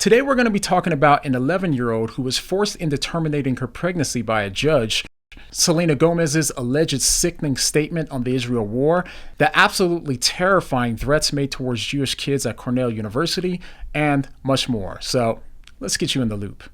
Today we're going to be talking about an 11-year-old who was forced into terminating her pregnancy by a judge, Selena Gomez's alleged sickening statement on the Israel war, the absolutely terrifying threats made towards Jewish kids at Cornell University, and much more. So let's get you in the loop.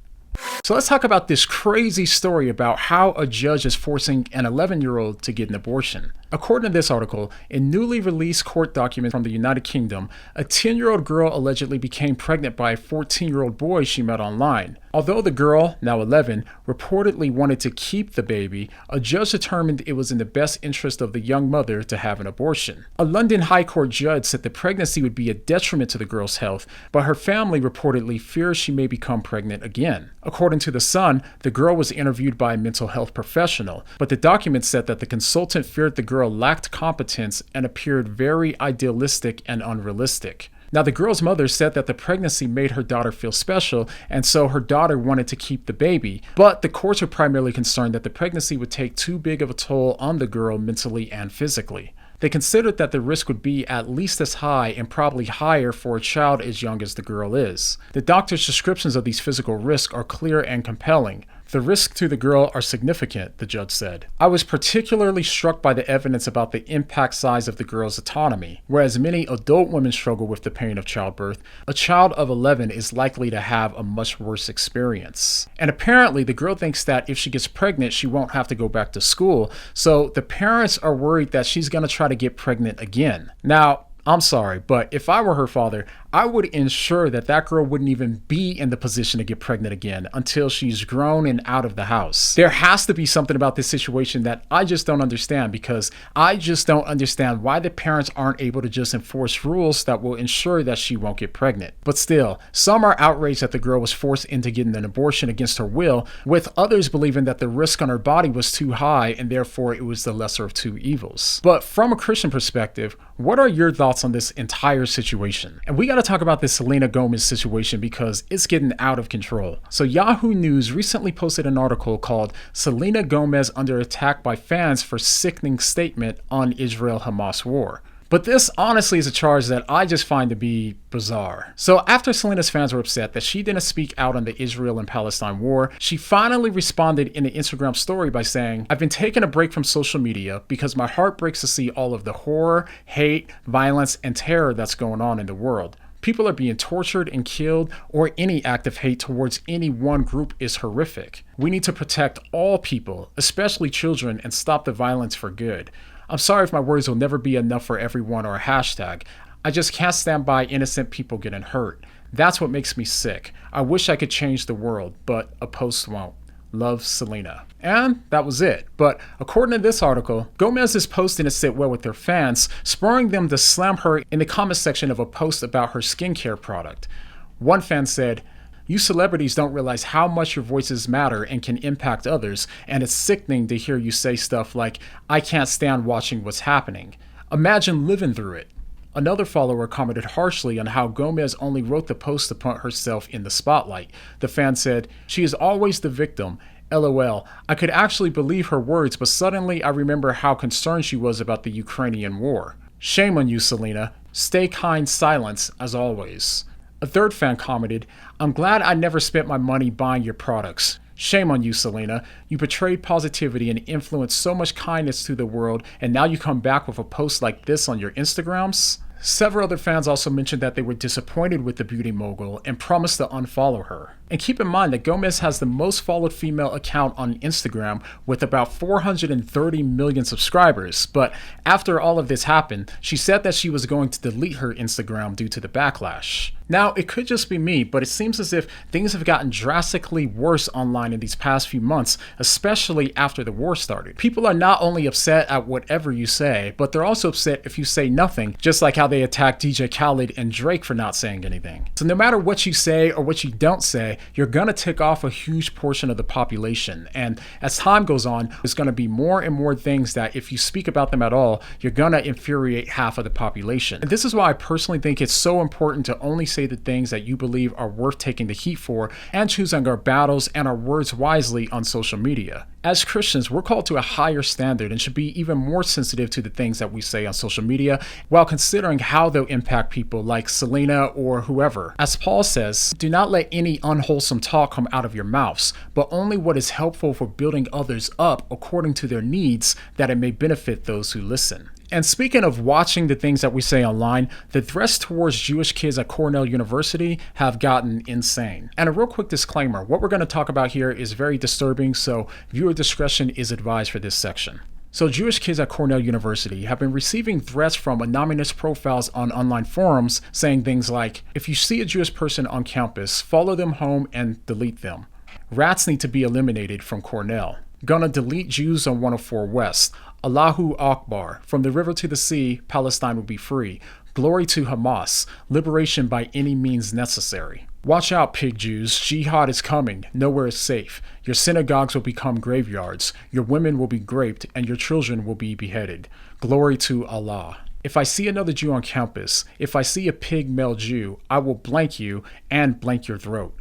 So let's talk about this crazy story about how a judge is forcing an 11-year-old to get an abortion. According to this article, in newly released court documents from the United Kingdom, a 10-year-old girl allegedly became pregnant by a 14-year-old boy she met online. Although the girl, now 11, reportedly wanted to keep the baby, a judge determined it was in the best interest of the young mother to have an abortion. A London High Court judge said the pregnancy would be a detriment to the girl's health, but her family reportedly fears she may become pregnant again. According to The Sun, the girl was interviewed by a mental health professional, but the document said that the consultant feared the girl lacked competence and appeared very idealistic and unrealistic. Now, the girl's mother said that the pregnancy made her daughter feel special, and so her daughter wanted to keep the baby. But the courts were primarily concerned that the pregnancy would take too big of a toll on the girl mentally and physically. They considered that the risk would be at least as high and probably higher for a child as young as the girl is. The doctor's descriptions of these physical risks are clear and compelling. The risks to the girl are significant, the judge said. I was particularly struck by the evidence about the impact size of the girl's autonomy. Whereas many adult women struggle with the pain of childbirth, a child of 11 is likely to have a much worse experience. And apparently, the girl thinks that if she gets pregnant, she won't have to go back to school, so the parents are worried that she's going to try to get pregnant again. Now, I'm sorry, but if I were her father, I would ensure that that girl wouldn't even be in the position to get pregnant again until she's grown and out of the house. There has to be something about this situation that I just don't understand, because I just don't understand why the parents aren't able to just enforce rules that will ensure that she won't get pregnant. But still, some are outraged that the girl was forced into getting an abortion against her will, with others believing that the risk on her body was too high and therefore it was the lesser of two evils. But from a Christian perspective, what are your thoughts on this entire situation? And we got to talk about this Selena Gomez situation because it's getting out of control. So Yahoo News recently posted an article called "Selena Gomez Under Attack by Fans for Sickening Statement on Israel-Hamas War." But this honestly is a charge that I just find to be bizarre. So after Selena's fans were upset that she didn't speak out on the Israel and Palestine war, she finally responded in an Instagram story by saying, "I've been taking a break from social media because my heart breaks to see all of the horror, hate, violence, and terror that's going on in the world. People are being tortured and killed, or any act of hate towards any one group is horrific. We need to protect all people, especially children, and stop the violence for good. I'm sorry if my words will never be enough for everyone or a hashtag. I just can't stand by innocent people getting hurt. That's what makes me sick. I wish I could change the world, but a post won't. Love, Selena." And that was it. But according to this article, Gomez is posting to sit well with their fans, spurring them to slam her in the comment section of a post about her skincare product. One fan said, "You celebrities don't realize how much your voices matter and can impact others, and it's sickening to hear you say stuff like, 'I can't stand watching what's happening.' Imagine living through it." Another follower commented harshly on how Gomez only wrote the post to put herself in the spotlight. The fan said, "She is always the victim. LOL. I could actually believe her words, but suddenly I remember how concerned she was about the Ukrainian war. Shame on you, Selena. Stay kind, silence, as always." A third fan commented, "I'm glad I never spent my money buying your products. Shame on you, Selena. You betrayed positivity and influenced so much kindness to the world, and now you come back with a post like this on your Instagrams?" Several other fans also mentioned that they were disappointed with the beauty mogul and promised to unfollow her. And keep in mind that Gomez has the most followed female account on Instagram with about 430 million subscribers. But after all of this happened, she said that she was going to delete her Instagram due to the backlash. Now, it could just be me, but it seems as if things have gotten drastically worse online in these past few months, especially after the war started. People are not only upset at whatever you say, but they're also upset if you say nothing, just like how they attacked DJ Khaled and Drake for not saying anything. So no matter what you say or what you don't say, you're going to tick off a huge portion of the population. And as time goes on, there's going to be more and more things that if you speak about them at all, you're going to infuriate half of the population. And this is why I personally think it's so important to only say the things that you believe are worth taking the heat for and choosing our battles and our words wisely on social media. As Christians, we're called to a higher standard and should be even more sensitive to the things that we say on social media while considering how they'll impact people like Selena or whoever. As Paul says, do not let any unwholesome talk come out of your mouths, but only what is helpful for building others up according to their needs, that it may benefit those who listen. And speaking of watching the things that we say online, the threats towards Jewish kids at Cornell University have gotten insane. And a real quick disclaimer, what we're going to talk about here is very disturbing, so viewer discretion is advised for this section. So Jewish kids at Cornell University have been receiving threats from anonymous profiles on online forums saying things like, if you see a Jewish person on campus, follow them home and delete them. Rats need to be eliminated from Cornell. Gonna delete Jews on 104 West. Allahu Akbar. From the river to the sea, Palestine will be free. Glory to Hamas. Liberation by any means necessary. Watch out, pig Jews. Jihad is coming. Nowhere is safe. Your synagogues will become graveyards. Your women will be raped, and your children will be beheaded. Glory to Allah. If I see another Jew on campus, if I see a pig male Jew, I will blank you and blank your throat.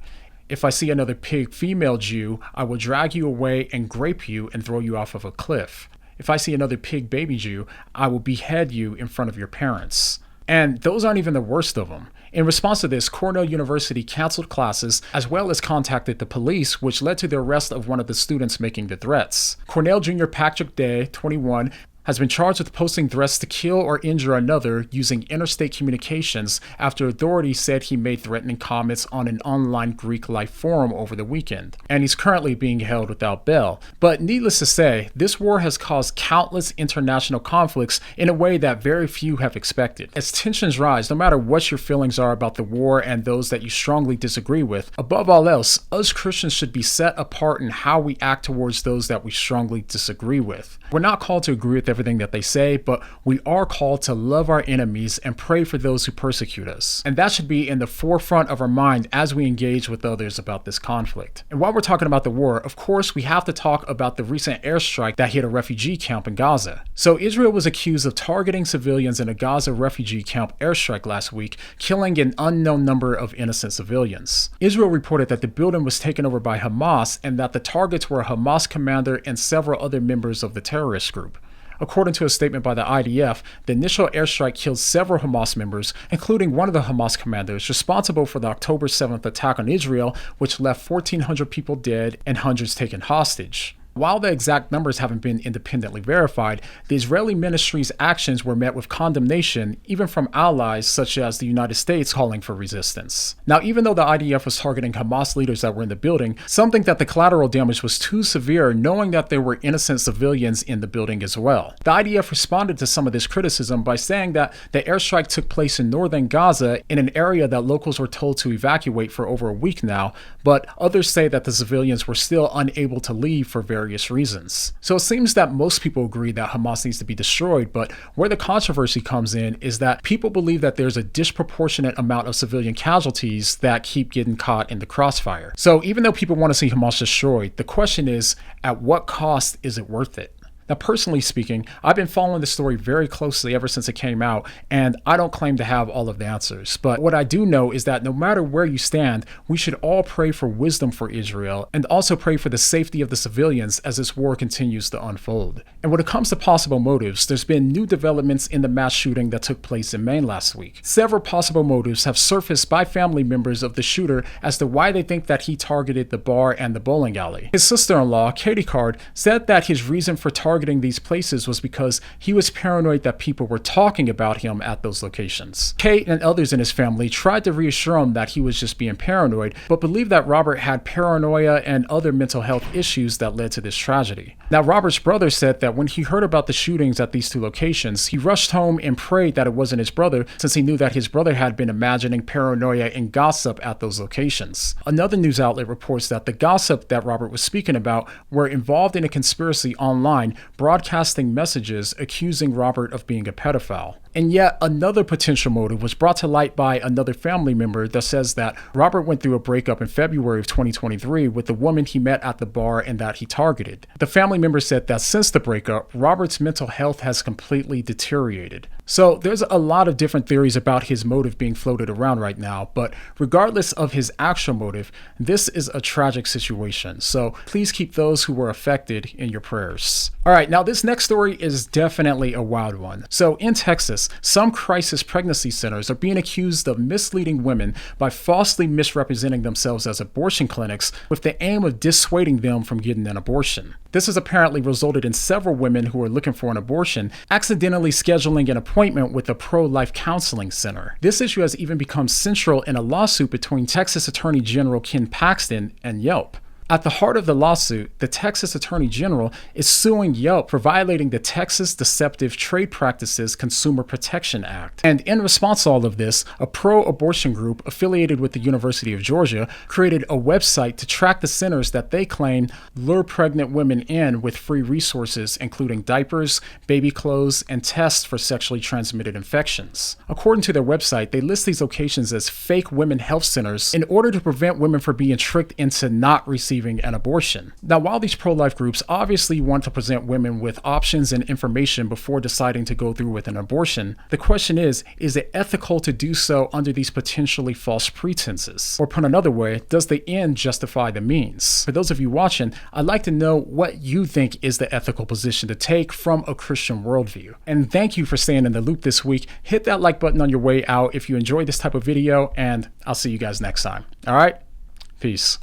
If I see another pig female Jew, I will drag you away and grape you and throw you off of a cliff. If I see another pig baby Jew, I will behead you in front of your parents. And those aren't even the worst of them. In response to this, Cornell University canceled classes as well as contacted the police, which led to the arrest of one of the students making the threats. Cornell Junior Patrick Day, 21, has been charged with posting threats to kill or injure another using interstate communications after authorities said he made threatening comments on an online Greek life forum over the weekend. And he's currently being held without bail. But needless to say, this war has caused countless international conflicts in a way that very few have expected. As tensions rise, no matter what your feelings are about the war and those that you strongly disagree with, above all else, us Christians should be set apart in how we act towards those that we strongly disagree with. We're not called to agree with everything that they say, but we are called to love our enemies and pray for those who persecute us. And that should be in the forefront of our mind as we engage with others about this conflict. And while we're talking about the war, of course, we have to talk about the recent airstrike that hit a refugee camp in Gaza. So Israel was accused of targeting civilians in a Gaza refugee camp airstrike last week, killing an unknown number of innocent civilians. Israel reported that the building was taken over by Hamas and that the targets were a Hamas commander and several other members of the terrorist group. According to a statement by the IDF, the initial airstrike killed several Hamas members, including one of the Hamas commanders responsible for the October 7th attack on Israel, which left 1,400 people dead and hundreds taken hostage. While the exact numbers haven't been independently verified, the Israeli ministry's actions were met with condemnation, even from allies such as the United States calling for resistance. Now, even though the IDF was targeting Hamas leaders that were in the building, some think that the collateral damage was too severe, knowing that there were innocent civilians in the building as well. The IDF responded to some of this criticism by saying that the airstrike took place in northern Gaza in an area that locals were told to evacuate for over a week now, but others say that the civilians were still unable to leave for various reasons. So it seems that most people agree that Hamas needs to be destroyed, but where the controversy comes in is that people believe that there's a disproportionate amount of civilian casualties that keep getting caught in the crossfire. So even though people want to see Hamas destroyed, the question is, at what cost is it worth it? Now, personally speaking, I've been following the story very closely ever since it came out, and I don't claim to have all of the answers. But what I do know is that no matter where you stand, we should all pray for wisdom for Israel and also pray for the safety of the civilians as this war continues to unfold. And when it comes to possible motives, there's been new developments in the mass shooting that took place in Maine last week. Several possible motives have surfaced by family members of the shooter as to why they think that he targeted the bar and the bowling alley. His sister-in-law, Katie Card, said that his reason for targeting these places was because he was paranoid that people were talking about him at those locations. Kate and others in his family tried to reassure him that he was just being paranoid, but believed that Robert had paranoia and other mental health issues that led to this tragedy. Now, Robert's brother said that when he heard about the shootings at these two locations, he rushed home and prayed that it wasn't his brother, since he knew that his brother had been imagining paranoia and gossip at those locations. Another news outlet reports that the gossip that Robert was speaking about were involved in a conspiracy online broadcasting messages accusing Robert of being a pedophile. And yet another potential motive was brought to light by another family member that says that Robert went through a breakup in February of 2023 with the woman he met at the bar and that he targeted. The family member said that since the breakup, Robert's mental health has completely deteriorated. So there's a lot of different theories about his motive being floated around right now, but regardless of his actual motive, this is a tragic situation. So please keep those who were affected in your prayers. All right, now this next story is definitely a wild one. So in Texas, some crisis pregnancy centers are being accused of misleading women by falsely misrepresenting themselves as abortion clinics with the aim of dissuading them from getting an abortion. This has apparently resulted in several women who are looking for an abortion accidentally scheduling an appointment with a pro-life counseling center. This issue has even become central in a lawsuit between Texas Attorney General Ken Paxton and Yelp. At the heart of the lawsuit, the Texas Attorney General is suing Yelp for violating the Texas Deceptive Trade Practices Consumer Protection Act. And in response to all of this, a pro-abortion group affiliated with the University of Georgia created a website to track the centers that they claim lure pregnant women in with free resources, including diapers, baby clothes, and tests for sexually transmitted infections. According to their website, they list these locations as fake women health centers in order to prevent women from being tricked into not receiving an abortion. Now, while these pro-life groups obviously want to present women with options and information before deciding to go through with an abortion, the question is it ethical to do so under these potentially false pretenses? Or put another way, does the end justify the means? For those of you watching, I'd like to know what you think is the ethical position to take from a Christian worldview. And thank you for staying in the loop this week. Hit that like button on your way out if you enjoyed this type of video, and I'll see you guys next time. All right? Peace.